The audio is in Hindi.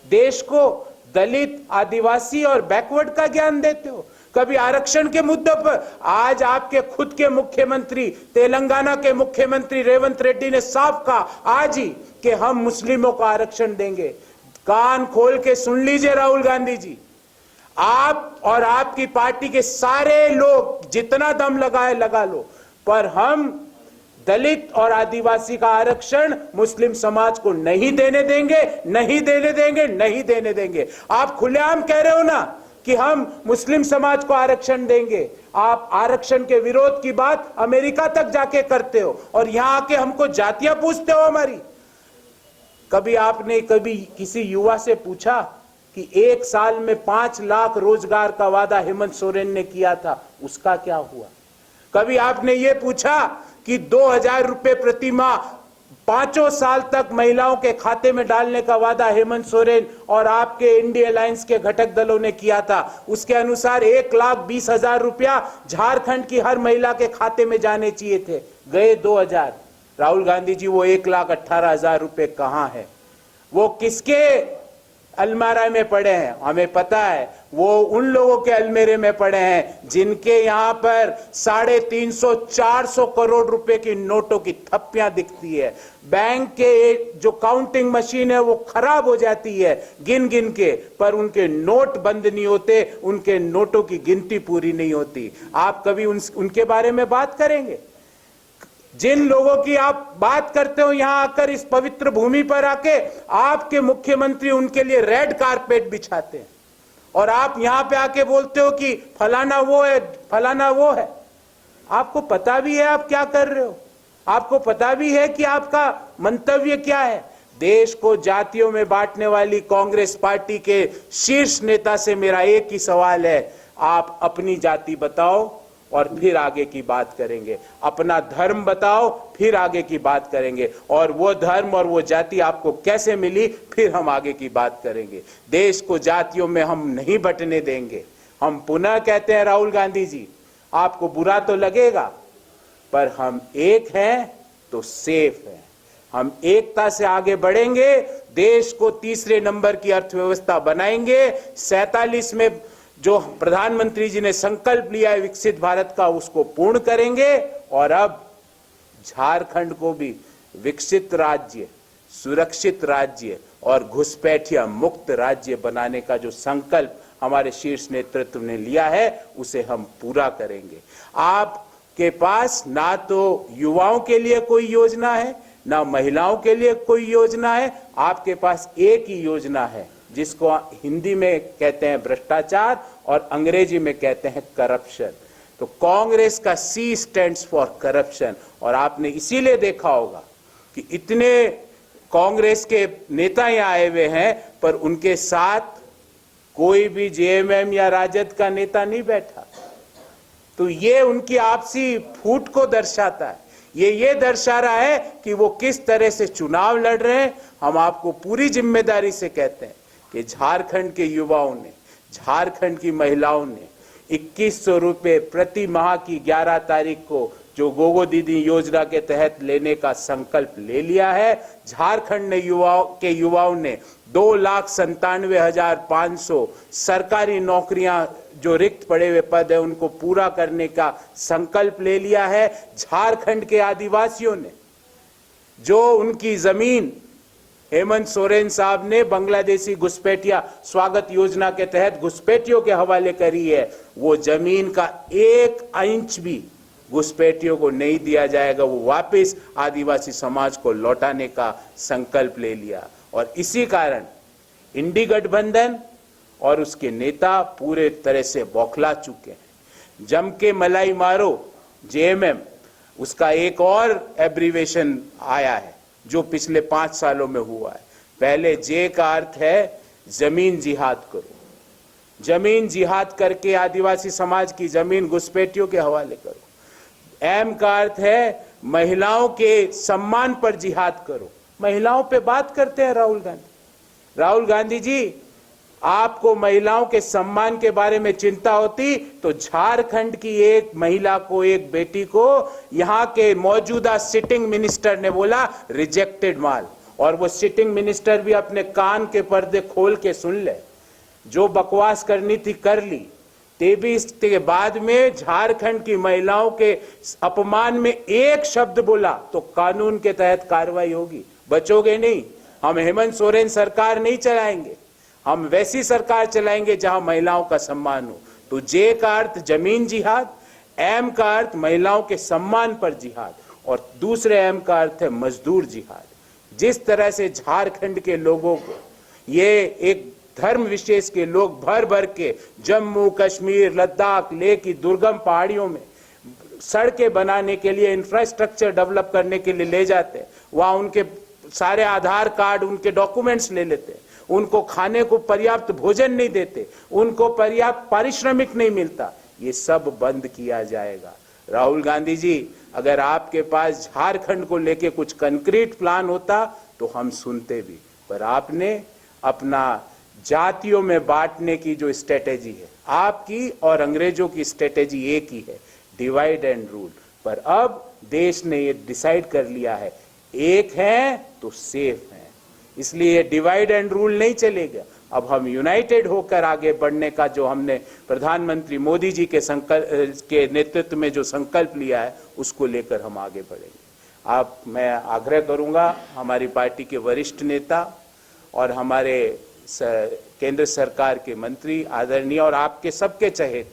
देश को दलित, आदिवासी और बैकवर्ड का ज्ञान देते हो। कभी आरक्षण के मुद्दों पर आज आपके खुद के मुख्यमंत्री, तेलंगाना के मुख्यमंत्री रेवंत रेड्डी ने साफ कहा आज ही कि हम मुस्लिमों को आरक्षण देंगे। कान खोल के सुन लीजिए राहुल गांधी जी, आप और आपकी पार्टी के सारे लोग जितना दम लगाए लगा लो, पर हम दलित और आदिवासी का आरक्षण मुस्लिम समाज को नहीं देने देंगे, नहीं देने देंगे, नहीं देने देंगे। आप खुलेआम कह रहे हो ना कि हम मुस्लिम समाज को आरक्षण देंगे। आप आरक्षण के विरोध की बात अमेरिका तक जाके करते हो और यहां आके हमको जातियां पूछते हो हमारी। कभी आपने कभी किसी युवा से पूछा कि 1 साल में 5 लाख रोजगार का वादा हेमंत सोरेन ने किया था, उसका क्या हुआ? कभी आपने ये पूछा कि 2000 रुपए प्रति माह 5 साल तक महिलाओं के खाते में डालने का वादा हेमंत सोरेन और आपके इंडिया अलायंस के घटक दलों ने किया था? उसके अनुसार 1,20,000 रुपया झारखंड की हर महिला के खाते में जाने चाहिए थे, गए 2000। राहुल गांधी जी, वो 1,18,000 रुपए कहां है? वो किसके अलमारा में पड़े हैं? हमें पता है वो उन लोगों के अलमेरे में पड़े हैं जिनके यहां पर 350-400 करोड़ रुपए की नोटों की थप्पियां दिखती है। बैंक के जो काउंटिंग मशीन है वो खराब हो जाती है गिन गिन के, पर उनके नोट बंद नहीं होते, उनके नोटों की गिनती पूरी नहीं होती। आप कभी उनके बारे में बात करेंगे? जिन लोगों की आप बात करते हो यहां आकर इस पवित्र भूमि पर आके, आपके मुख्यमंत्री उनके लिए रेड कारपेट बिछाते हैं और आप यहां पे आके बोलते हो कि फलाना वो है, फलाना वो है। आपको पता भी है आप क्या कर रहे हो, आपको पता भी है कि आपका मंतव्य क्या है। देश को जातियों में बांटने वाली कांग्रेस पार्टी के शीर्ष नेता से मेरा एक ही सवाल है, आप अपनी जाति बताओ और फिर आगे की बात करेंगे। अपना धर्म बताओ, फिर आगे की बात करेंगे। और वो धर्म और वो जाति आपको कैसे मिली, फिर हम आगे की बात करेंगे। देश को जातियों में हम नहीं बंटने देंगे। हम पुनः कहते हैं राहुल गांधी जी, आपको बुरा तो लगेगा, पर हम एक हैं तो सेफ हैं। हम एकता से आगे बढ़ेंगे, देश को 3रे नंबर की अर्थव्यवस्था बनाएंगे। 47 में जो प्रधानमंत्री जी ने संकल्प लिया है विकसित भारत का, उसको पूर्ण करेंगे। और अब झारखंड को भी विकसित राज्य, सुरक्षित राज्य और घुसपैठिया मुक्त राज्य बनाने का जो संकल्प हमारे शीर्ष नेतृत्व ने लिया है, उसे हम पूरा करेंगे। आपके पास ना तो युवाओं के लिए कोई योजना है, ना महिलाओं के लिए कोई योजना है। आपके पास एक ही योजना है जिसको हिंदी में कहते हैं भ्रष्टाचार और अंग्रेजी में कहते हैं करप्शन। तो कांग्रेस का C स्टैंड्स फॉर करप्शन। और आपने इसीलिए देखा होगा कि इतने कांग्रेस के नेता यहाँ आए हुए हैं, पर उनके साथ कोई भी JMM या राजद का नेता नहीं बैठा। तो ये उनकी आपसी फूट को दर्शाता है। ये दर्शा रहा है कि वो किस तरह से चुनाव लड़ रहे हैं। हम आपको पूरी जिम्मेदारी से कहते हैं कि झारखंड के युवाओं ने, झारखंड की महिलाओं ने 2100 रुपए प्रति माह की 11 तारीख को जो गोगो दीदी योजना के तहत लेने का संकल्प ले लिया है। झारखंड ने युवाओं ने 2,97,500 सरकारी नौकरियां, जो रिक्त पड़े हुए पद है उनको पूरा करने का संकल्प ले लिया है। झारखंड के आदिवासियों ने जो उनकी जमीन हेमंत सोरेन साहब ने बांग्लादेशी घुसपैठिया स्वागत योजना के तहत घुसपैठियों के हवाले करी है, वो जमीन का 1 इंच भी घुसपैठियों को नहीं दिया जाएगा। वो वापस आदिवासी समाज को लौटाने का संकल्प ले लिया। और इसी कारण इंडी गठबंधन और उसके नेता पूरे तरह से बौखला चुके हैं। जम के मलाई मारो JMM, उसका एक और एब्रीवेशन आया है जो पिछले 5 सालों में हुआ है। पहले J का अर्थ है जमीन जिहाद करो, जमीन जिहाद करके आदिवासी समाज की जमीन घुसपैठियों के हवाले करो। M का अर्थ है महिलाओं के सम्मान पर जिहाद करो। महिलाओं पे बात करते हैं राहुल गांधी। राहुल गांधी जी, आपको महिलाओं के सम्मान के बारे में चिंता होती तो झारखंड की एक महिला को, एक बेटी को यहाँ के मौजूदा सिटिंग मिनिस्टर ने बोला रिजेक्टेड माल, और वो सिटिंग मिनिस्टर भी अपने कान के पर्दे खोल के सुन ले। जो बकवास करनी थी कर ली। 23 के बाद में झारखंड की महिलाओं के अपमान में एक शब्द बोला तो कानून के तहत कार्रवाई होगी। बचोगे नहीं। हम हेमंत सोरेन सरकार नहीं चलाएंगे, हम वैसी सरकार चलाएंगे जहां महिलाओं का सम्मान हो। तो जे का अर्थ जमीन जिहाद, एम का अर्थ महिलाओं के सम्मान पर जिहाद और दूसरे एम का अर्थ है मजदूर जिहाद। जिस तरह से झारखंड के लोगों को ये एक धर्म विशेष के लोग भर भर के जम्मू कश्मीर लद्दाख लेह की दुर्गम पहाड़ियों में सड़कें बनाने के लिए, इंफ्रास्ट्रक्चर डेवलप करने के लिए ले जाते हैं, वहां उनके सारे आधार कार्ड, उनके डॉक्यूमेंट्स ले लेते हैं, उनको खाने को पर्याप्त भोजन नहीं देते, उनको पर्याप्त पारिश्रमिक नहीं मिलता। ये सब बंद किया जाएगा। राहुल गांधी जी, अगर आपके पास झारखंड को लेके कुछ कंक्रीट प्लान होता तो हम सुनते भी, पर आपने अपना जातियों में बांटने की जो स्ट्रेटेजी है, आपकी और अंग्रेजों की स्ट्रेटेजी एक ही है, डिवाइड एंड रूल। पर अब देश ने ये डिसाइड कर लिया है, एक है तो सेफ है, इसलिए डिवाइड एंड रूल नहीं चलेगा। अब हम यूनाइटेड होकर आगे बढ़ने का जो हमने प्रधानमंत्री मोदी जी के नेतृत्व में जो संकल्प लिया है, उसको लेकर हम आगे बढ़ेंगे। मैं आग्रह करूंगा हमारी पार्टी के वरिष्ठ नेता और हमारे केंद्र सरकार के मंत्री आदरणीय और आपके सबके चहेते